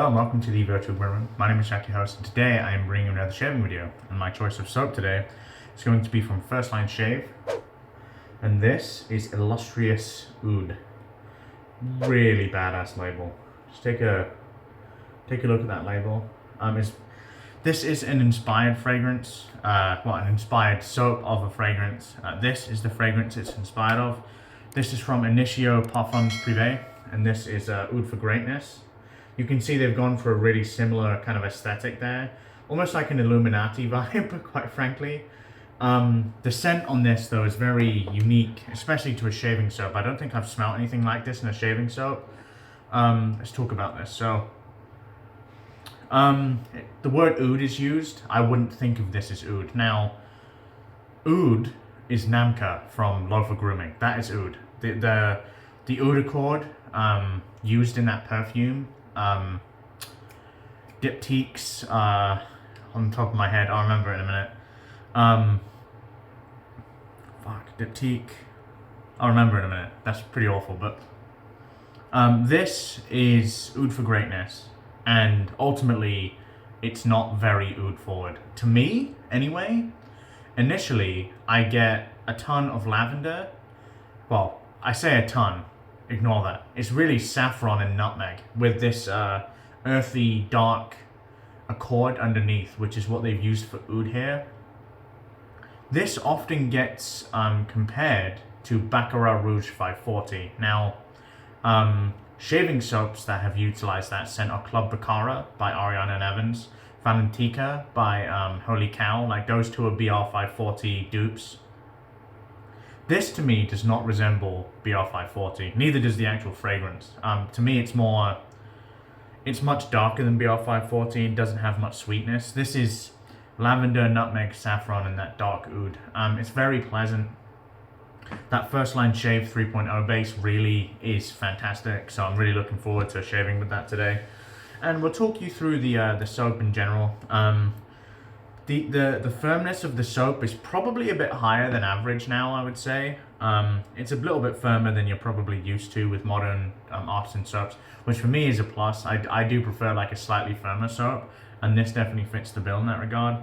Hello and welcome to the virtual room. My name is Jack, your host, and today I am bringing another shaving video. And my choice of soap today is going to be from First Line Shave, and this is Illustrious Oud. Really badass label. Just take a look at that label. This is an inspired fragrance. An inspired soap of a fragrance. This is the fragrance it's inspired of. This is from Initio Parfums Privé, and this is Oud for Greatness. You can see they've gone for a really similar kind of aesthetic there. Almost like an Illuminati vibe, quite frankly. The scent on this, though, is very unique, especially to a shaving soap. I don't think I've smelled anything like this in a shaving soap. Let's talk about this. So, the word oud is used. I wouldn't think of this as oud. Now, oud is Namka from Loafer Grooming. That is oud. The oud accord used in that perfume. Diptyques, on the top of my head, I'll remember it in a minute. Diptyque, I'll remember in a minute. That's pretty awful, but this is Oud for Greatness, and ultimately it's not very oud forward. To me, anyway. Initially, I get a ton of lavender. Well, I say a ton. Ignore that. It's really saffron and nutmeg with this earthy, dark accord underneath, which is what they've used for oud here. This often gets compared to Baccarat Rouge 540. Now, shaving soaps that have utilized that scent are Club Baccarat by Ariana and Evans, Valentica by Holy Cow. Like, those two are BR 540 dupes. This, to me, does not resemble BR 540. Neither does the actual fragrance. To me, it's much darker than BR 540. It doesn't have much sweetness. This is lavender, nutmeg, saffron, and that dark oud. It's very pleasant. That First Line Shave 3.0 base really is fantastic. So I'm really looking forward to shaving with that today. And we'll talk you through the soap in general. The firmness of the soap is probably a bit higher than average now, I would say. It's a little bit firmer than you're probably used to with modern artisan soaps, which for me is a plus. I do prefer like a slightly firmer soap, and this definitely fits the bill in that regard.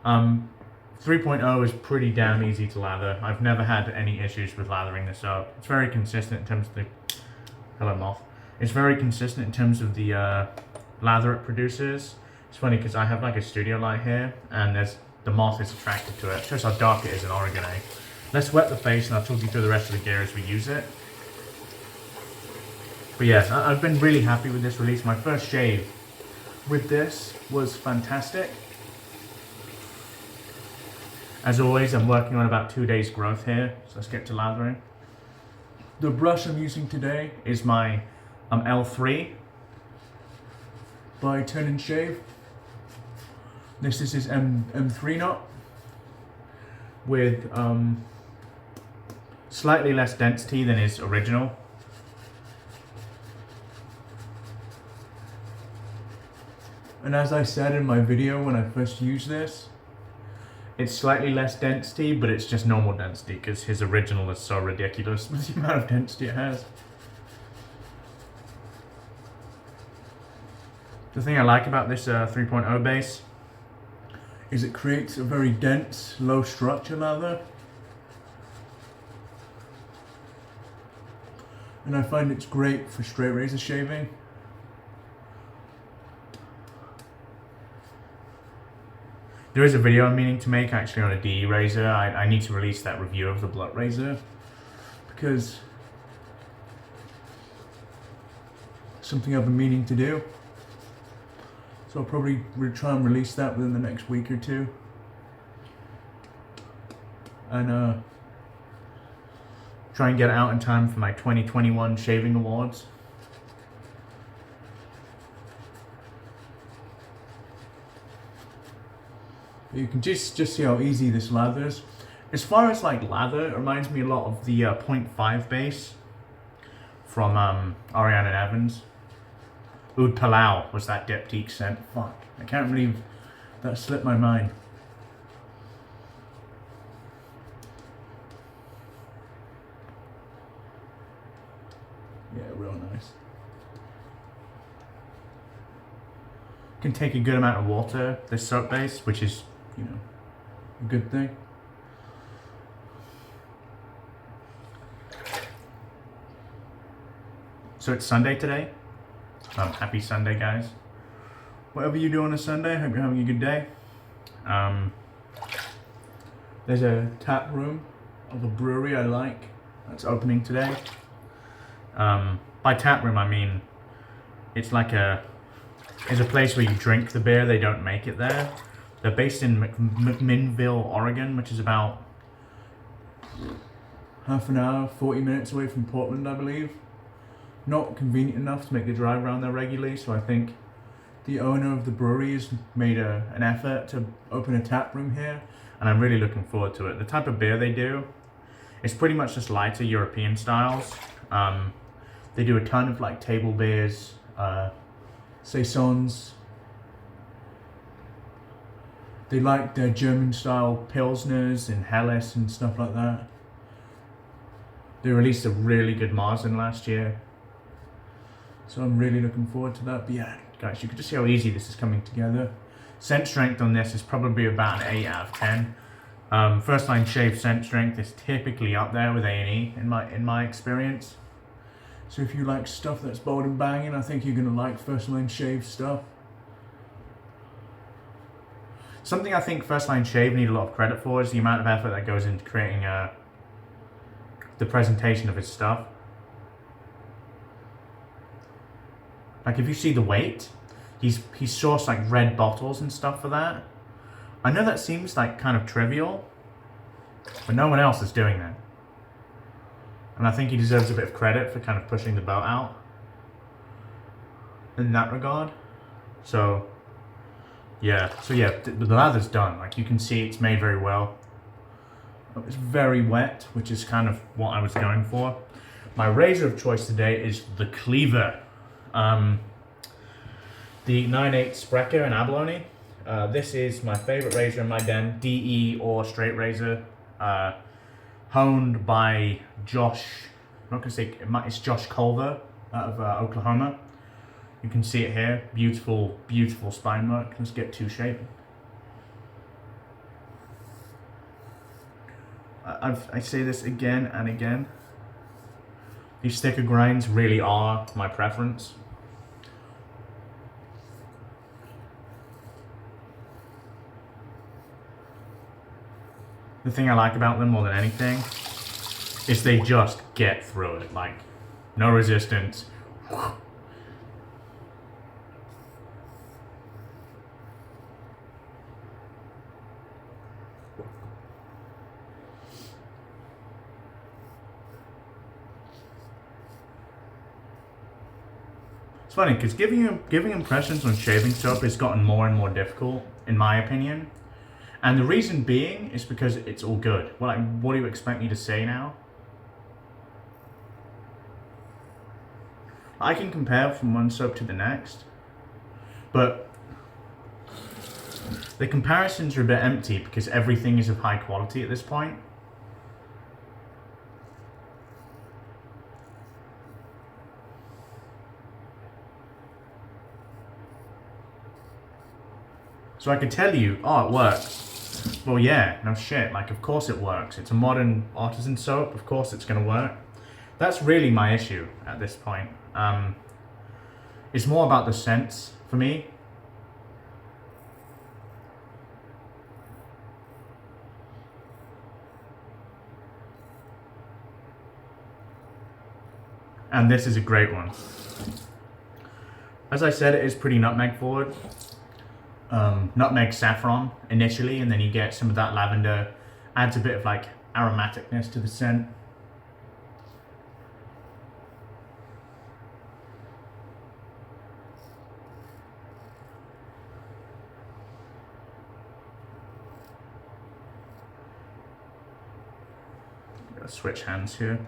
3.0 is pretty damn easy to lather. I've never had any issues with lathering the soap. It's very consistent in terms of the... Hello, moth. It's very consistent in terms of the lather it produces. It's funny because I have like a studio light here, and the moth is attracted to it. It shows how dark it is in Oregon, eh? Let's wet the face, and I'll talk you through the rest of the gear as we use it. But yeah, I've been really happy with this release. My first shave with this was fantastic. As always, I'm working on about 2 days growth here, so let's get to lathering. The brush I'm using today is my L3 by TurnnShave. This is his M3 knot with slightly less density than his original. And as I said in my video when I first used this, it's slightly less density, but it's just normal density because his original is so ridiculous with the amount of density it has. The thing I like about this 3.0 base is it creates a very dense, low structure lather. And I find it's great for straight razor shaving. There is a video I'm meaning to make actually on a DE razor. I need to release that review of the blunt razor because it's something I've been meaning to do. So I'll probably try and release that within the next week or two. And try and get it out in time for my 2021 shaving awards. You can just see how easy this lathers. As far as like lather, it reminds me a lot of the 0.5 base from Ariana and Evans. Oud Tallow was that diptyque scent. Fuck, I can't believe that slipped my mind. Yeah, real nice. can take a good amount of water, this soap base, which is, you know, a good thing. So it's Sunday today. Happy Sunday, guys. Whatever you do on a Sunday, hope you're having a good day. There's a tap room of a brewery I like that's opening today. By tap room I mean it's like it's a place where you drink the beer, they don't make it there. They're based in McMinnville, Oregon, which is about half an hour, 40 minutes away from Portland, I believe. Not convenient enough to make the drive around there regularly, so I think the owner of the brewery has made an effort to open a tap room here, and I'm really looking forward to it. The type of beer they do is pretty much just lighter European styles. They do a ton of like table beers, saisons. They like their German style pilsners and helles and stuff like that. They released a really good Marzen last year, so I'm really looking forward to that. But yeah, guys, you can just see how easy this is coming together. Scent strength on this is probably about an 8 out of 10. First line shave scent strength is typically up there with A&E in my experience. So if you like stuff that's bold and banging, I think you're gonna like first line shave stuff. Something I think first line shave need a lot of credit for is the amount of effort that goes into creating the presentation of his stuff. Like if you see the weight, he's sourced like red bottles and stuff for that. I know that seems like kind of trivial, but no one else is doing that. And I think he deserves a bit of credit for kind of pushing the boat out in that regard. So yeah, the lather's done. Like you can see it's made very well. It's very wet, which is kind of what I was going for. My razor of choice today is the Cleaver. The 9/8 Sprecher and Abalone. This is my favorite razor in my den, DE or straight razor, honed by Josh. I'm not gonna say it's Josh Culver out of Oklahoma. You can see it here, beautiful, beautiful spine work. Let's get to shaping. I say this again and again. These thicker grinds really are my preference. The thing I like about them more than anything is they just get through it, like no resistance. It's funny because giving impressions on shaving soap has gotten more and more difficult, in my opinion. And the reason being is because it's all good. Well, like, what do you expect me to say now? I can compare from one soap to the next, but the comparisons are a bit empty because everything is of high quality at this point. So I could tell you, oh, it works. Well, yeah, no shit, like, of course it works. It's a modern artisan soap, of course it's gonna work. That's really my issue at this point. It's more about the scents for me. And this is a great one. As I said, it is pretty nutmeg forward. Nutmeg saffron initially, and then you get some of that lavender, adds a bit of like aromaticness to the scent. Gotta switch hands here.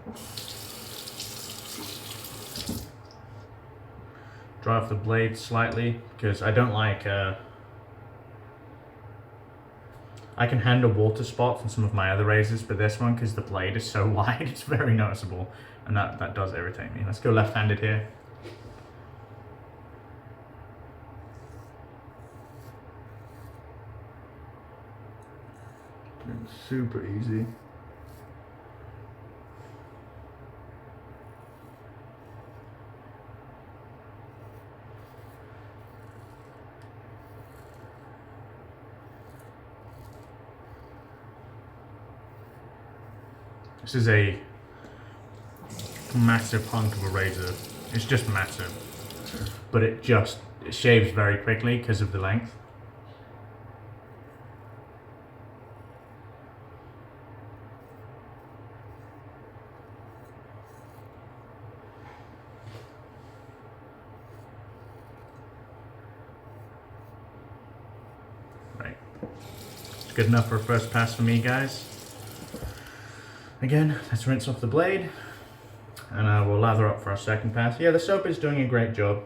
Dry off the blade slightly because I don't like I can handle water spots on some of my other razors, but this one, because the blade is so wide, it's very noticeable, and that does irritate me. Let's go left-handed here. It's super easy. This is a massive hunk of a razor. It's just massive, but it shaves very quickly because of the length. Right, it's good enough for a first pass for me, guys. Again, let's rinse off the blade, and we'll lather up for our second pass. Yeah, the soap is doing a great job,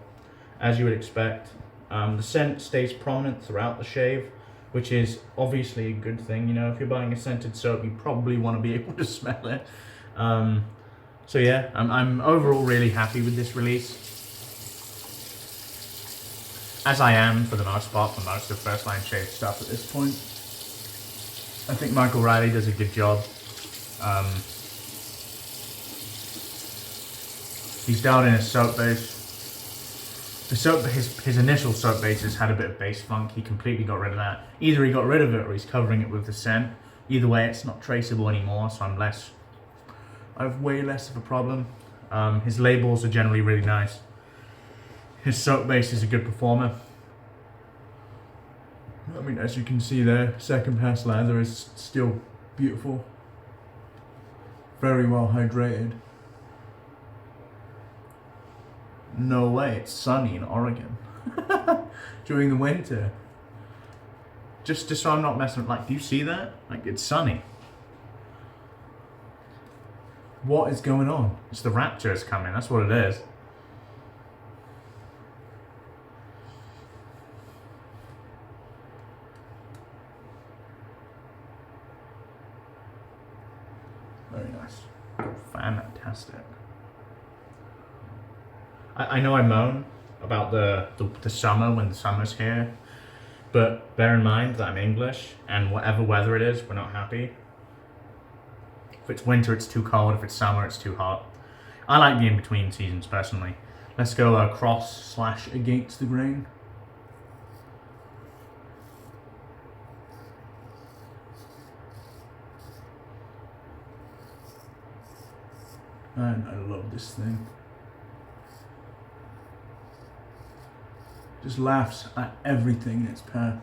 as you would expect. The scent stays prominent throughout the shave, which is obviously a good thing. You know, if you're buying a scented soap, you probably want to be able to smell it. So yeah, I'm overall really happy with this release, as I am for the most part for most of First Line Shave stuff at this point. I think Michael Riley does a good job. He's dialed in his soap base. His initial soap bases had a bit of base funk. He completely got rid of that. Either he got rid of it or he's covering it with the scent. Either way, it's not traceable anymore, so I have way less of a problem. His labels are generally really nice. His soap base is a good performer. I mean, as you can see there, second pass lather is still beautiful. Very well hydrated. No way, it's sunny in Oregon during the winter. Just so I'm not messing with, like, do you see that? Like, it's sunny. What is going on? It's the Raptors coming, that's what it is. Very nice. Fantastic. I know I moan about the summer when the summer's here, but bear in mind that I'm English, and whatever weather it is, we're not happy. If it's winter, it's too cold. If it's summer, it's too hot. I like the in-between seasons, personally. Let's go cross/against the grain. And I love this thing. Just laughs at everything in its path.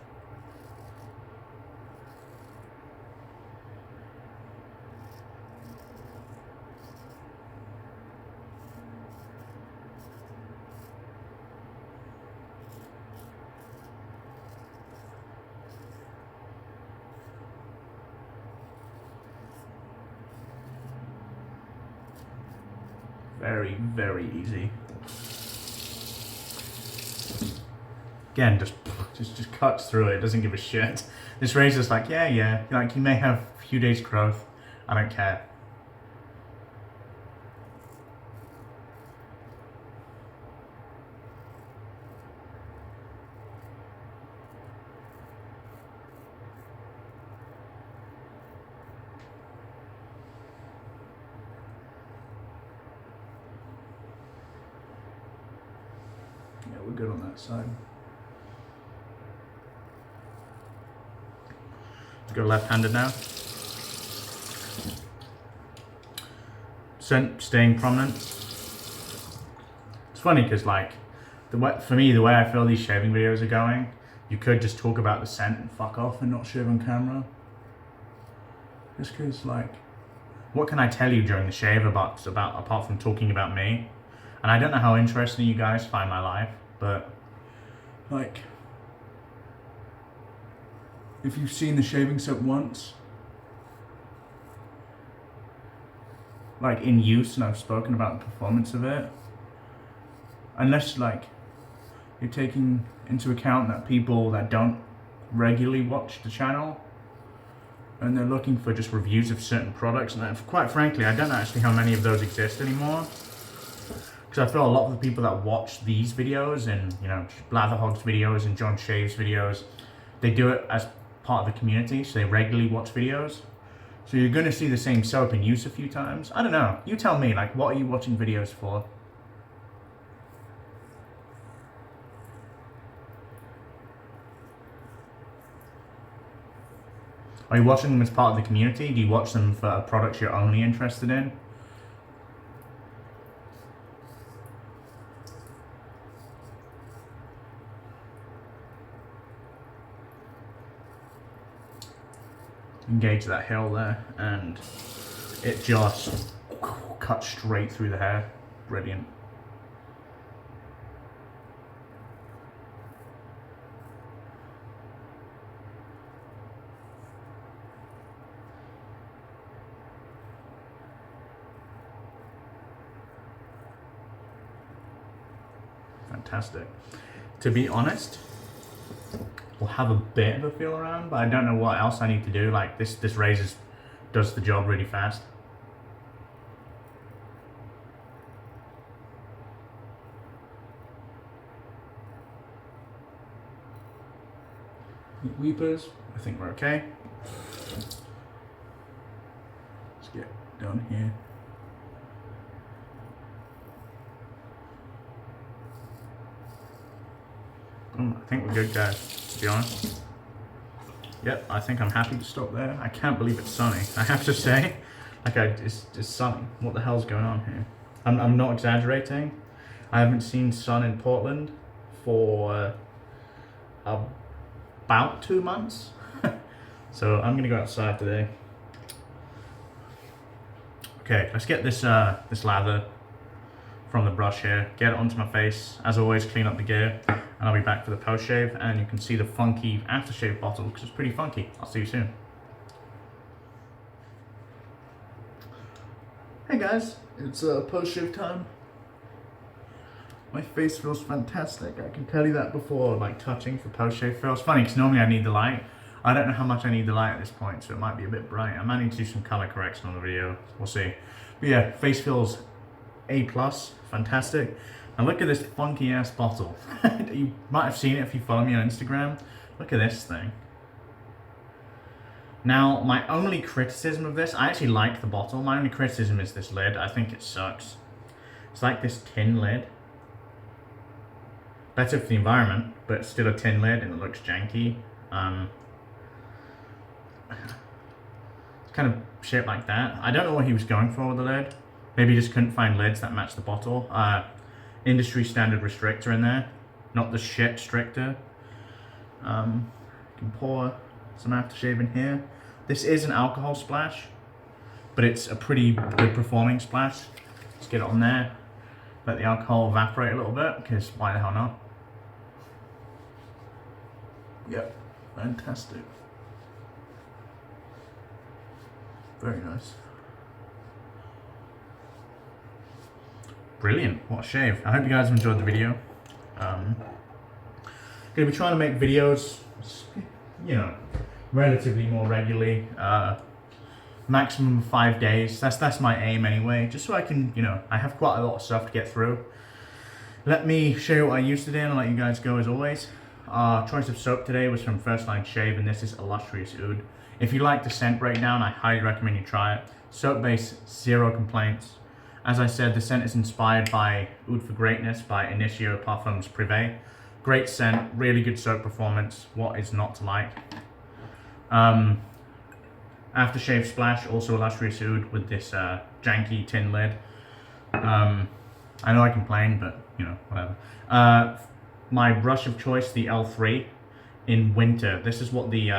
Very, very easy. Again, just cuts through it, doesn't give a shit. This razor's like, yeah, like you may have a few days growth, I don't care. Yeah, we're good on that side. Go left-handed now. Scent staying prominent. It's funny because, like, for me, the way I feel these shaving videos are going, you could just talk about the scent and fuck off and not shave on camera. Just because, like, what can I tell you during the shave about apart from talking about me? And I don't know how interesting you guys find my life, but, like, if you've seen the shaving soap once, like in use, and I've spoken about the performance of it, unless like you're taking into account that people that don't regularly watch the channel and they're looking for just reviews of certain products, and quite frankly, I don't know actually how many of those exist anymore. Because I feel a lot of the people that watch these videos and, you know, Blatherhog's videos and John Shave's videos, they do it as part of the community, so they regularly watch videos. So you're going to see the same soap in use a few times. I don't know. You tell me, like, what are you watching videos for? Are you watching them as part of the community? Do you watch them for products you're only interested in? Engage that hill there, and it just cuts straight through the hair. Brilliant. Fantastic. To be honest, we'll have a bit of a feel around, but I don't know what else I need to do. Like this razor does the job really fast. Weepers, I think we're okay. Let's get down here. I think we're good, guys, to be honest. Yep, I think I'm happy to stop there. I can't believe it's sunny, I have to say. Like, it's sunny. What the hell's going on here? I'm not exaggerating. I haven't seen sun in Portland for about 2 months. So I'm gonna go outside today. Okay, let's get this this lather from the brush here, get it onto my face. As always, clean up the gear, and I'll be back for the post shave, and you can see the funky aftershave bottle because it's pretty funky. I'll see you soon. Hey guys, it's post shave time. My face feels fantastic. I can tell you that before, like, touching for post shave feels funny because normally I need the light. I don't know how much I need the light at this point, so it might be a bit bright. I might need to do some color correction on the video. We'll see. But yeah, face feels A+, fantastic. And look at this funky ass bottle. You might have seen it if you follow me on Instagram. Look at this thing. Now, my only criticism of this, I actually like the bottle. My only criticism is this lid. I think it sucks. It's like this tin lid. Better for the environment, but it's still a tin lid and it looks janky. It's kind of shaped like that. I don't know what he was going for with the lid. Maybe he just couldn't find lids that match the bottle. Industry standard restrictor in there, not the shit stricter. You can pour some aftershave in here. This is an alcohol splash, but it's a pretty good performing splash. Let's get it on there. Let the alcohol evaporate a little bit, because why the hell not? Yep, fantastic. Very nice. Brilliant, what a shave. I hope you guys have enjoyed the video. Gonna be trying to make videos, you know, relatively more regularly. Maximum 5 days. That's my aim anyway, just so I can, you know, I have quite a lot of stuff to get through. Let me show you what I used today and I'll let you guys go as always. Our choice of soap today was from First Line Shave, and this is Illustrious Oud. If you like the scent breakdown, I highly recommend you try it. Soap base, 0 complaints. As I said, the scent is inspired by Oud for Greatness by Initio Parfums Privé. Great scent, really good soap performance. What is not to like? Aftershave splash, also Illustrious Oud with this janky tin lid. I know I complain, but you know, whatever. My brush of choice, the L3 in winter. This is what the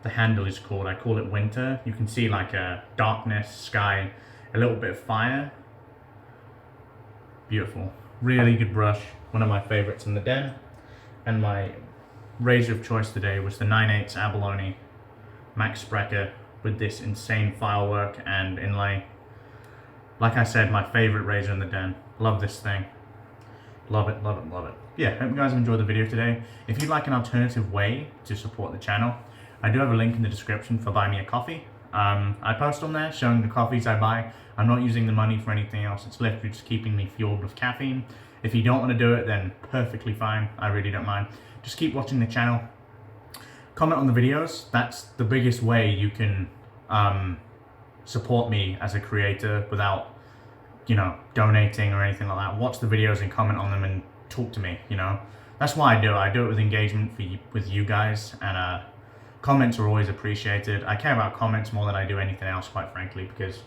handle is called. I call it winter. You can see like a darkness, sky, a little bit of fire. Beautiful, really good brush. One of my favorites in the den. And my razor of choice today was the 9/8 Abalone Max Sprecher with this insane filework and inlay. Like I said, my favorite razor in the den. Love this thing. Love it, love it, love it. Yeah, hope you guys have enjoyed the video today. If you'd like an alternative way to support the channel, I do have a link in the description for Buy Me a Coffee. I post on there showing the coffees I buy. I'm not using the money for anything else. It's literally just keeping me fueled with caffeine. If you don't want to do it, then perfectly fine. I really don't mind. Just keep watching the channel. comment on the videos. That's the biggest way you can support me as a creator without, you know, donating or anything like that. Watch the videos and comment on them and talk to me, you know. That's why I do it. I do it with engagement with you guys, and comments are always appreciated. I care about comments more than I do anything else, quite frankly, because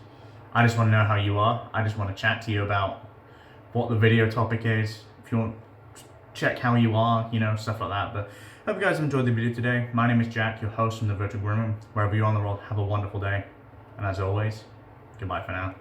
I just want to know how you are. I just want to chat to you about what the video topic is. If you want to check how you are, you know, stuff like that. But I hope you guys enjoyed the video today. My name is Jack, your host from the Virtual Groom Room. Wherever you are in the world, have a wonderful day. And as always, goodbye for now.